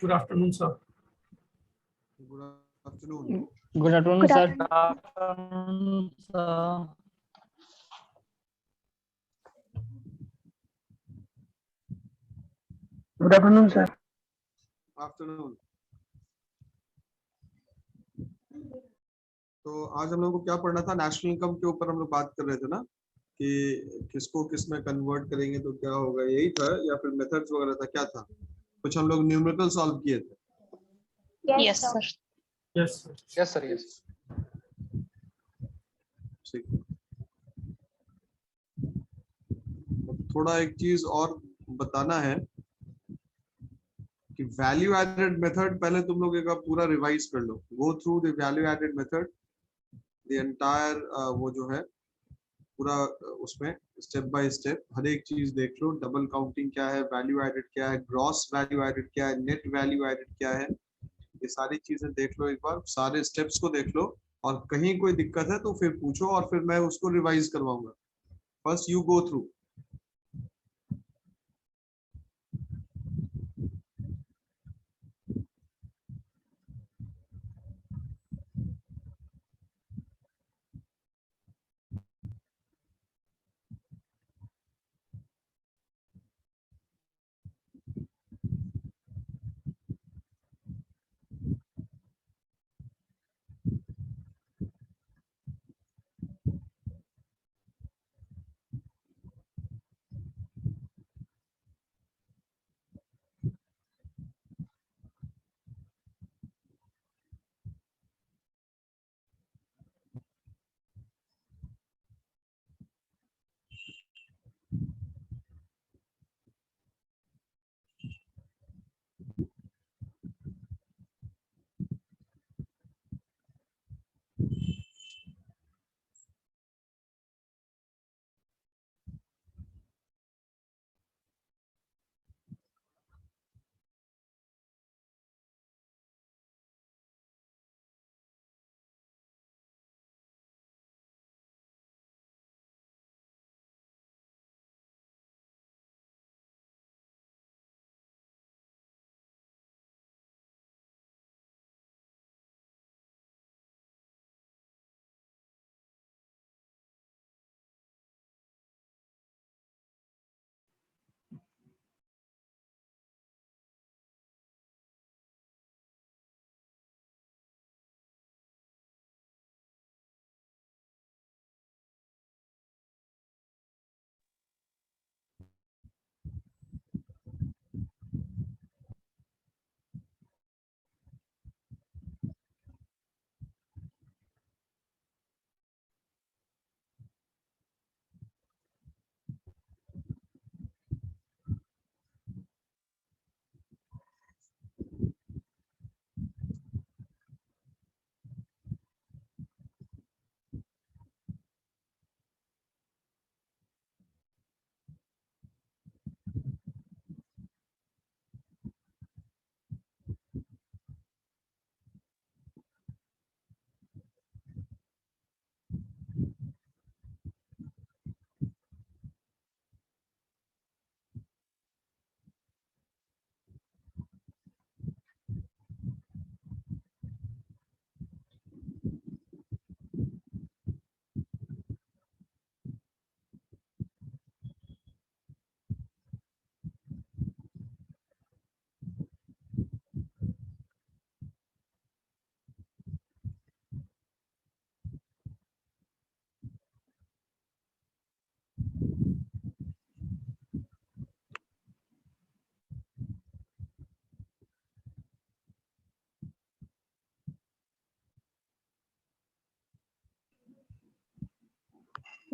Good afternoon, sir. Good afternoon. Good afternoon, Good sir. afternoon. Afternoon, sir. Good afternoon, sir. Afternoon. तो आज हम लोग को क्या पढ़ना था? नेशनल इनकम के ऊपर हम लोग बात कर रहे थे ना, कि किसको किस में कन्वर्ट करेंगे तो क्या होगा, यही था या फिर मेथड्स वगैरह था, क्या था? कुछ हम लोग न्यूमेरिकल सॉल्व किए थे। Yes, sir. Yes, sir. Yes, sir. Yes. ठीक। थोड़ा एक चीज और बताना है कि वैल्यू एडेड मेथड पहले तुम लोग एक बार पूरा रिवाइज कर लो। Go through the value added method, the entire वो जो है पूरा उसमें स्टेप बाय स्टेप हर एक चीज देख लो। डबल काउंटिंग क्या है, वैल्यू एडेड क्या है, ग्रॉस वैल्यू एडेड क्या है, नेट वैल्यू एडेड क्या है, ये सारी चीजें देख लो एक बार, सारे स्टेप्स को देख लो। और कहीं कोई दिक्कत है तो फिर पूछो और फिर मैं उसको रिवाइज करवाऊंगा। First you go through.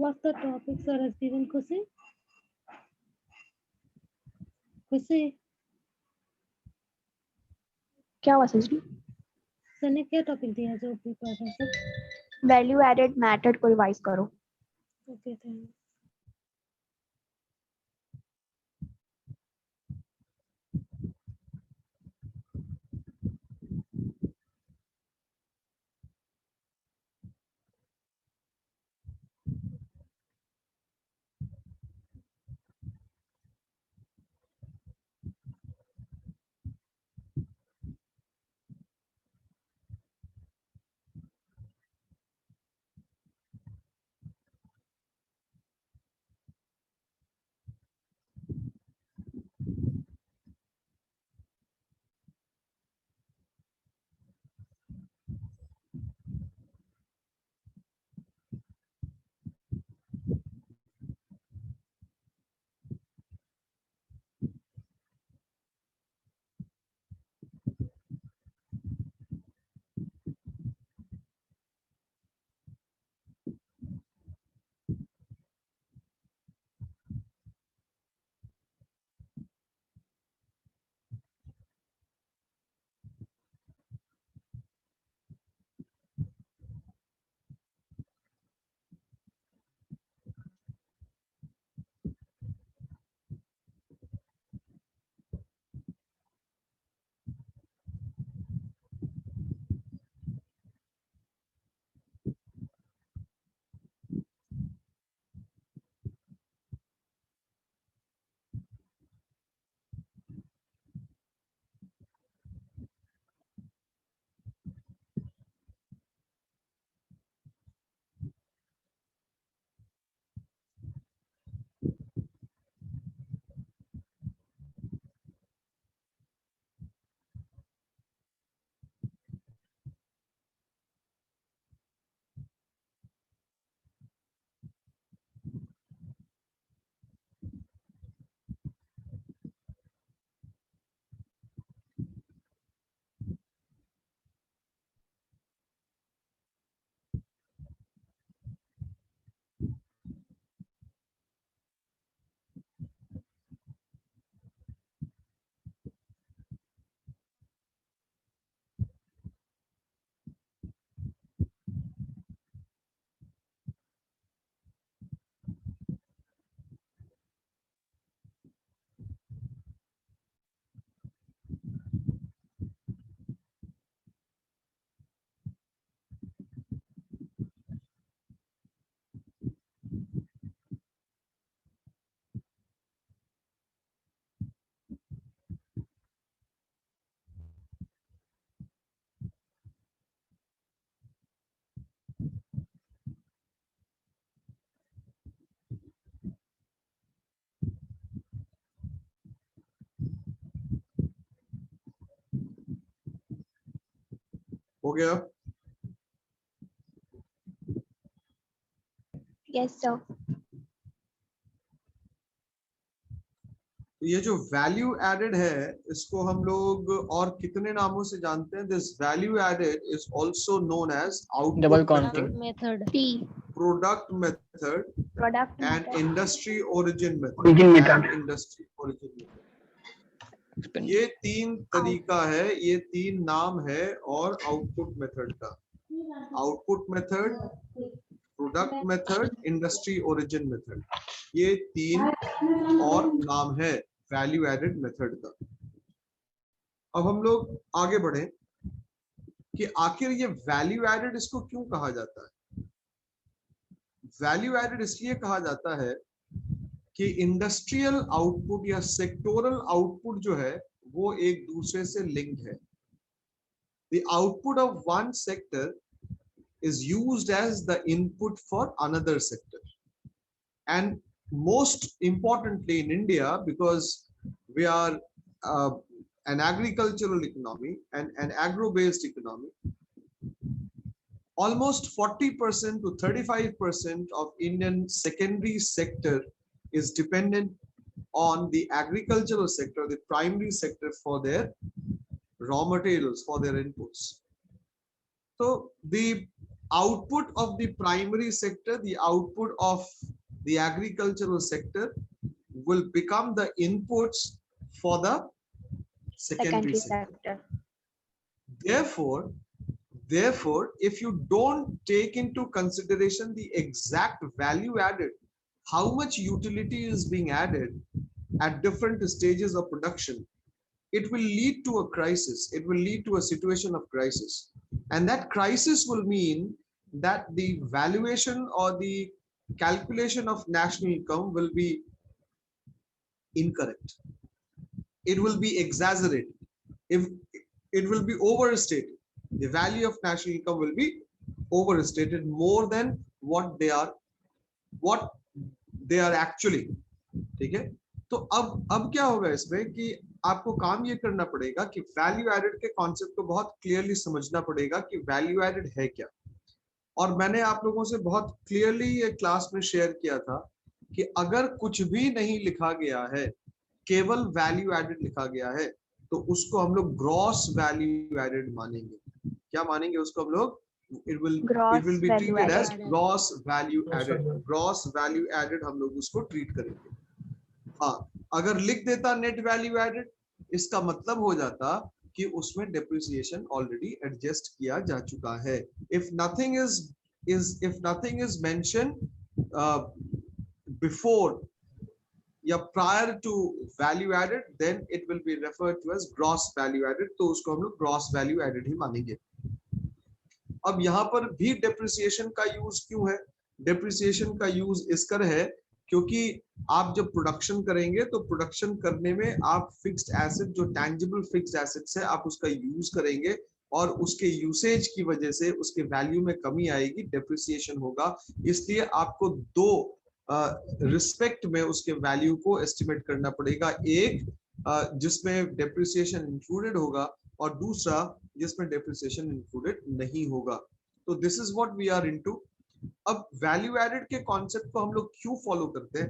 What's the topic, sir, has given Kusi? Kusi, क्या हुआ सर? सर ने क्या टॉपिक दिया जो प्रिपेयर है सर? वैल्यू एडेड मेथड को रिवाइज करो। ओके, थैंक हो गया? Yes, sir. तो ये जो वैल्यू एडेड है इसको हम लोग और कितने नामों से जानते हैं? This value added is also known as Double output counting. Method, Method. T. Product method Product and method. Industry origin method. Origin method. Industry origin method, Explain. ये तीन तरीका है, ये तीन नाम है और आउटपुट मेथड का। Output method, product method, industry origin method, ये तीन और नाम है वैल्यू एडेड मेथड का। अब हम लोग आगे बढ़े कि आखिर ये वैल्यू एडेड इसको क्यों कहा जाता है? वैल्यू एडेड इसलिए कहा जाता है कि इंडस्ट्रियल आउटपुट या सेक्टोरल आउटपुट जो है वो एक दूसरे से लिंक्ड है। The output of one sector is used as the input for another sector, and most importantly in India, because we are an agricultural economy and an agro-based economy, almost 40% to 35% of Indian secondary sector is dependent on the agricultural sector, the primary sector, for their raw materials, for their inputs. So the output of the primary sector, the output of the agricultural sector will become the inputs for the secondary sector. Therefore, if you don't take into consideration the exact value added, how much utility is being added at different stages of production, it will lead to a crisis. It will lead to a situation of crisis. And that crisis will mean that the valuation or the calculation of national income will be incorrect. It will be exaggerated. If it will be overstated, the value of national income will be overstated more than what they are actually. ठीक है? तो अब क्या होगा इसमें कि आपको काम ये करना पड़ेगा कि वैल्यू एडेड के कॉन्सेप्ट को बहुत क्लियरली समझना पड़ेगा कि वैल्यू एडेड है क्या। और मैंने आप लोगों से बहुत क्लियरली ये क्लास में शेयर किया था कि अगर कुछ भी नहीं लिखा गया है, केवल वैल्यू एडेड लिखा गया है, तो उसको हम लोग ग्रॉस वैल्यू एडेड मानेंगे। क्या मानेंगे उसको हम लोग? it will be treated as gross value added. Gross value added हम लोग उसको ट्रीट करेंगे। हाँ, अगर लिख देता नेट वैल्यू एडेड, इसका मतलब हो जाता कि उसमें डेप्रिसिएशन ऑलरेडी एडजस्ट किया जा चुका है। If nothing is mentioned before या prior to value added, then it will be referred to as gross value added. तो उसको हम लोग gross value added ही मानेंगे। अब यहाँ पर भी डेप्रिसिएशन का यूज क्यों है? डेप्रिसिएशन का यूज इस कर है क्योंकि आप जब प्रोडक्शन करेंगे तो प्रोडक्शन करने में आप फिक्स्ड एसेट, जो टैंजिबल फिक्स्ड एसेट्स है, आप उसका यूज करेंगे और उसके यूसेज की वजह से उसके वैल्यू में कमी आएगी, डेप्रिसिएशन होगा। इसलिए आपको दो रिस्पेक्ट में उसके वैल्यू को एस्टिमेट करना पड़ेगा, एक जिसमें डेप्रिसिएशन इंक्लूडेड होगा और दूसरा जिसमें डेप्रिसिएशन इंक्लूडेड नहीं होगा। तो this is what we are into. अब वैल्यू एडेड के कॉन्सेप्ट को हम लोग क्यों फॉलो करते हैं?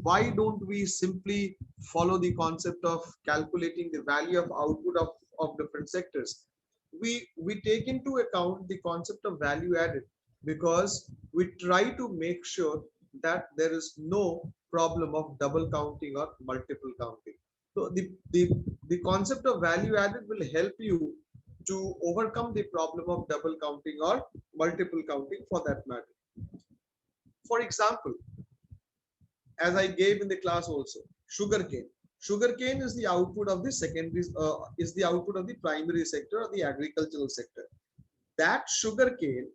Why don't we simply follow the concept of calculating the value of output of different sectors? we take into account the concept of value added because we try to make sure that there is no problem of double counting or multiple counting. So the concept of value added will help you to overcome the problem of double counting or multiple counting for that matter. For example, as I gave in the class also, sugarcane. Sugarcane is the output of the secondary, is the output of the primary sector or the agricultural sector. That sugarcane,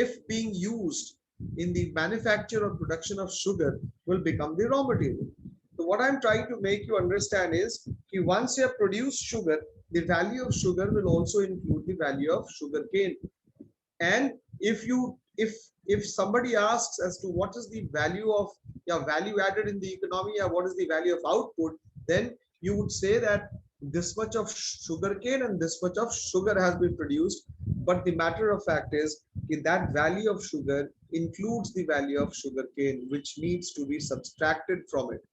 if being used in the manufacture or production of sugar, will become the raw material. So what I'm trying to make you understand is that once you have produced sugar, the value of sugar will also include the value of sugarcane. And if somebody asks as to what is the value of value added in the economy, or what is the value of output, then you would say that this much of sugarcane and this much of sugar has been produced. But the matter of fact is that value of sugar includes the value of sugar cane, which needs to be subtracted from it.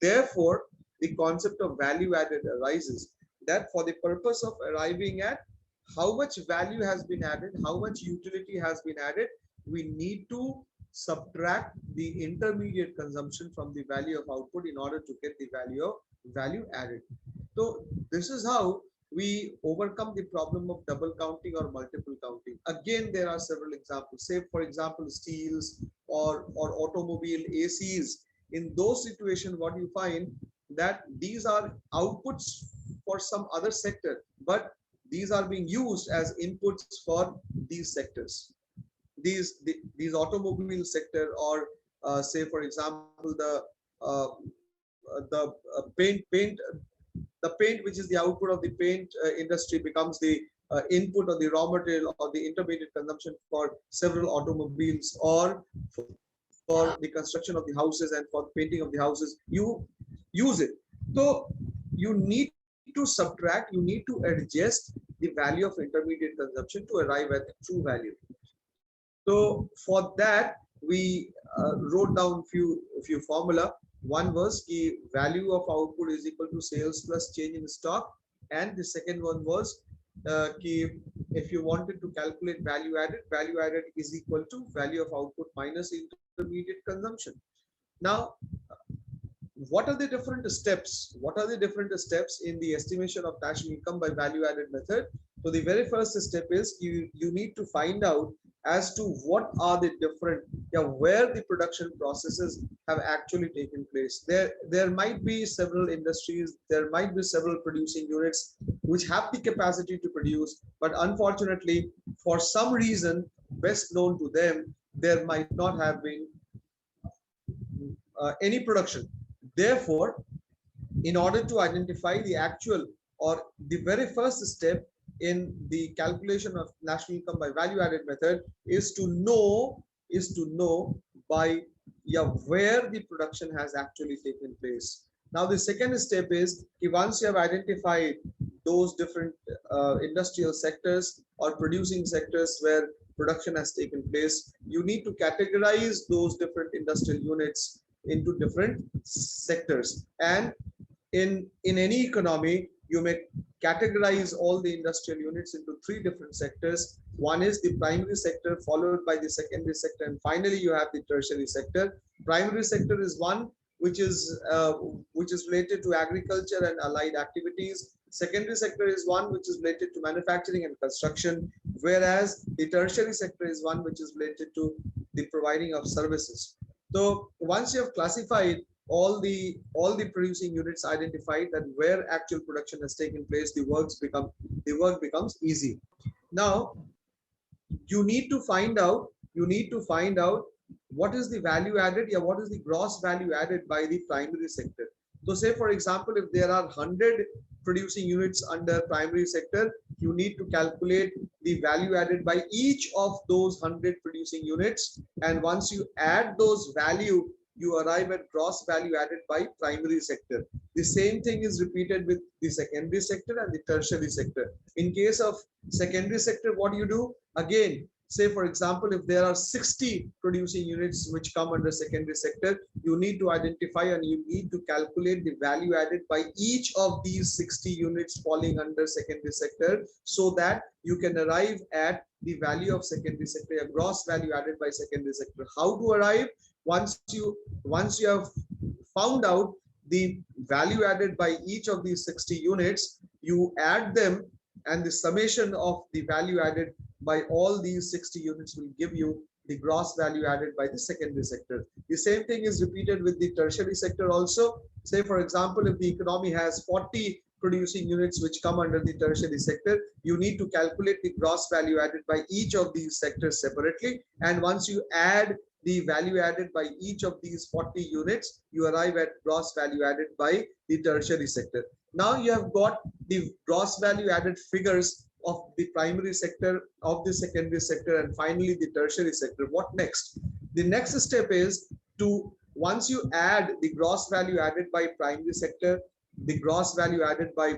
Therefore, the concept of value added arises, that for the purpose of arriving at how much value has been added, how much utility has been added, we need to subtract the intermediate consumption from the value of output in order to get the value of value added. So this is how we overcome the problem of double counting or multiple counting. Again, there are several examples. Say, for example, steels or automobile ACs. In those situations, what you find that these are outputs for some other sector, but these are being used as inputs for these sectors. These automobile sector, or say, for example, the paint which is the output of the paint industry becomes the input or the raw material or the intermediate consumption for several automobiles, or for the construction of the houses and for painting of the houses, you use it. So you need to subtract, you need to adjust the value of intermediate consumption to arrive at the true value. So for that, we wrote down few formula. One was the value of output is equal to sales plus change in stock, and the second one was if you wanted to calculate value added is equal to value of output minus intermediate consumption. Now, what are the different steps? What are the different steps in the estimation of national income by value added method? So the very first step is you need to find out as to what are the different, where the production processes have actually taken place. There might be several industries, there might be several producing units which have the capacity to produce, but unfortunately, for some reason best known to them, there might not have been any production. Therefore, in order to identify the actual, or the very first step in the calculation of national income by value added method is to know by where the production has actually taken place. Now the second step is once you have identified those different industrial sectors or producing sectors where production has taken place, you need to categorize those different industrial units into different sectors. And in any economy, you may categorize all the industrial units into three different sectors. One is the primary sector, followed by the secondary sector, and finally you have the tertiary sector. Primary sector is one which is related to agriculture and allied activities. Secondary sector is one which is related to manufacturing and construction, whereas the tertiary sector is one which is related to the providing of services. So once you have classified all the producing units, identified that where actual production has taken place, the work becomes easy. Now you need to find out what is the value added, what is the gross value added by the primary sector. So say, for example, if there are 100 producing units under primary sector, you need to calculate the value added by each of those 100 producing units, and once you add those value, you arrive at gross value added by primary sector. The same thing is repeated with the secondary sector and the tertiary sector. In case of secondary sector, what do you do? Again, say, for example, if there are 60 producing units which come under secondary sector, you need to identify and you need to calculate the value added by each of these 60 units falling under secondary sector, so that you can arrive at the value of secondary sector, a gross value added by secondary sector. How to arrive? Once you have found out the value added by each of these 60 units, you add them, and the summation of the value added by all these 60 units will give you the gross value added by the secondary sector. The same thing is repeated with the tertiary sector also. Say, for example, if the economy has 40 producing units which come under the tertiary sector, you need to calculate the gross value added by each of these sectors separately, and once you add the value added by each of these 40 units, you arrive at gross value added by the tertiary sector. Now you have got the gross value added figures of the primary sector, of the secondary sector, and finally the tertiary sector. What next? The next step is to, once you add the gross value added by primary sector, the gross value added by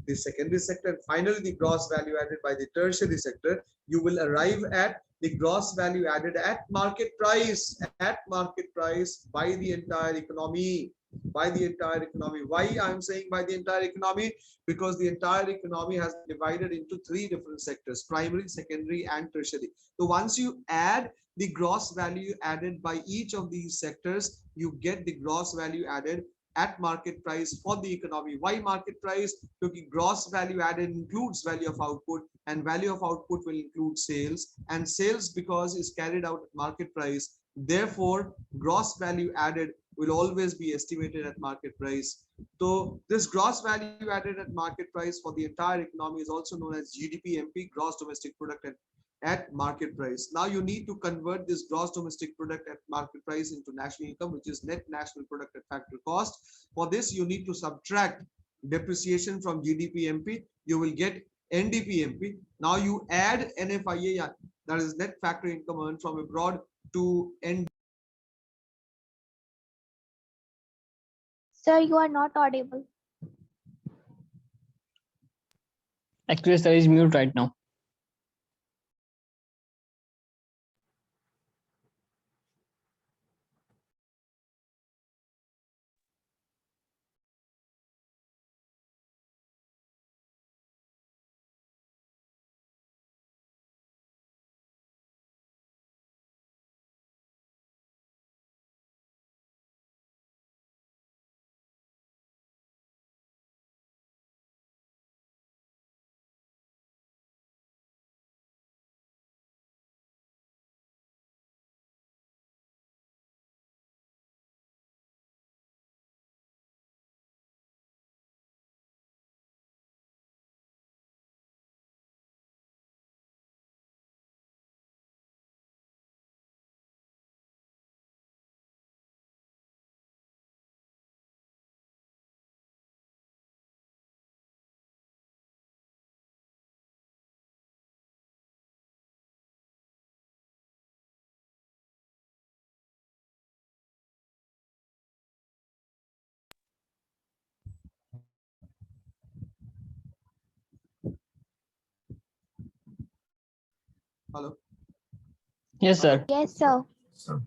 the secondary sector, and finally the gross value added by the tertiary sector. You will arrive at the gross value added at market price by the entire economy. By the entire economy. Why I'm saying by the entire economy? Because the entire economy has divided into three different sectors: primary, secondary, and tertiary. So once you add the gross value added by each of these sectors, you get the gross value added at market price for the economy. Why market price? Because gross value added includes value of output, and value of output will include sales, and sales, because is carried out at market price, therefore gross value added will always be estimated at market price. So this gross value added at market price for the entire economy is also known as GDP MP, gross domestic product at market price. Now you need to convert this gross domestic product at market price into national income, which is net national product at factor cost. For this, you need to subtract depreciation from GDP MP. You will get NDP MP. Now you add NFIA, that is net factor income earned from abroad, to NDP. Sir, you are not audible. Actually, sir is mute right now. Hello. Yes, sir. Yes, sir. Sir.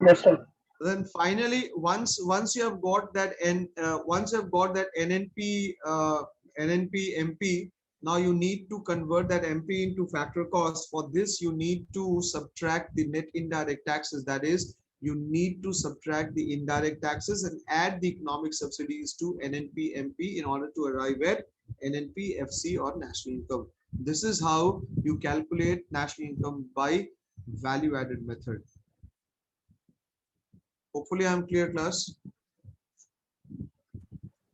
Yes, sir. Then finally, once you have got that NNP MP, now you need to convert that MP into factor cost. For this, you need to subtract the net indirect taxes. That is, you need to subtract the indirect taxes and add the economic subsidies to NNP MP in order to arrive at NNP FC or national income. This is how you calculate national income by value added method. Hopefully I'm clear, class.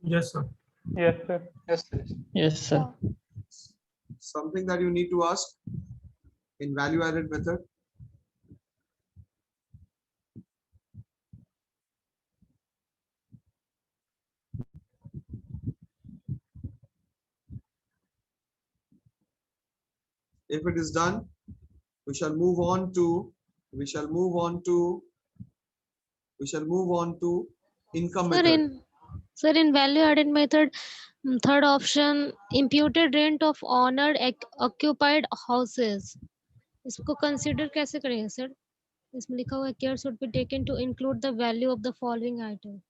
Yes, sir. Yes, sir. Yes, sir. Yes, sir. Something that you need to ask in value added method. If it is done, we shall move on to income method. Sir, in value added method, third option, imputed rent of honored occupied houses. इसको consider कैसे करेंगे sir? इसमें लिखा हुआ है care should be taken to include the value of the following item.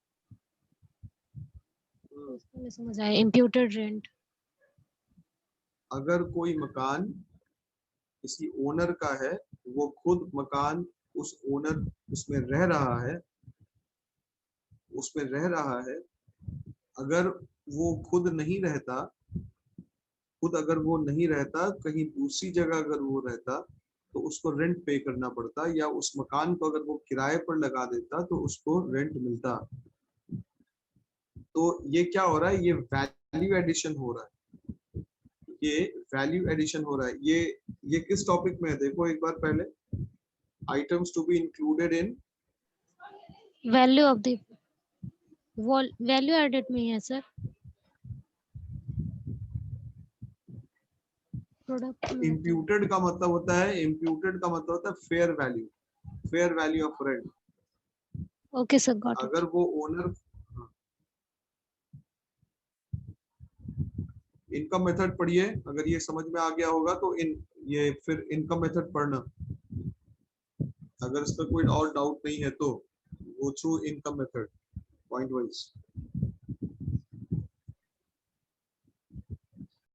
इसको नहीं समझ आया, imputed rent. अगर कोई मकान किसी ओनर का है, वो खुद मकान उस ओनर उसमें रह रहा है, अगर वो खुद नहीं रहता, कहीं दूसरी जगह अगर वो रहता, तो उसको रेंट पे करना पड़ता, या उस मकान को अगर वो किराए पर लगा देता तो उसको रेंट मिलता। तो ये क्या हो रहा है? ये वैल्यू एडिशन हो रहा है। ये किस टॉपिक में है? देखो एक बार पहले, items to be included in value of the value added में है सर, प्रोडक्ट में। इम्प्यूटेड का मतलब होता है fair value of rent. Okay sir, got it. अगर वो ओनर इनकम मेथड पढ़िए, अगर ये समझ में आ गया होगा तो ये फिर इनकम मेथड पढ़ना। अगर इस पर कोई और डाउट नहीं है तो go through income method point wise.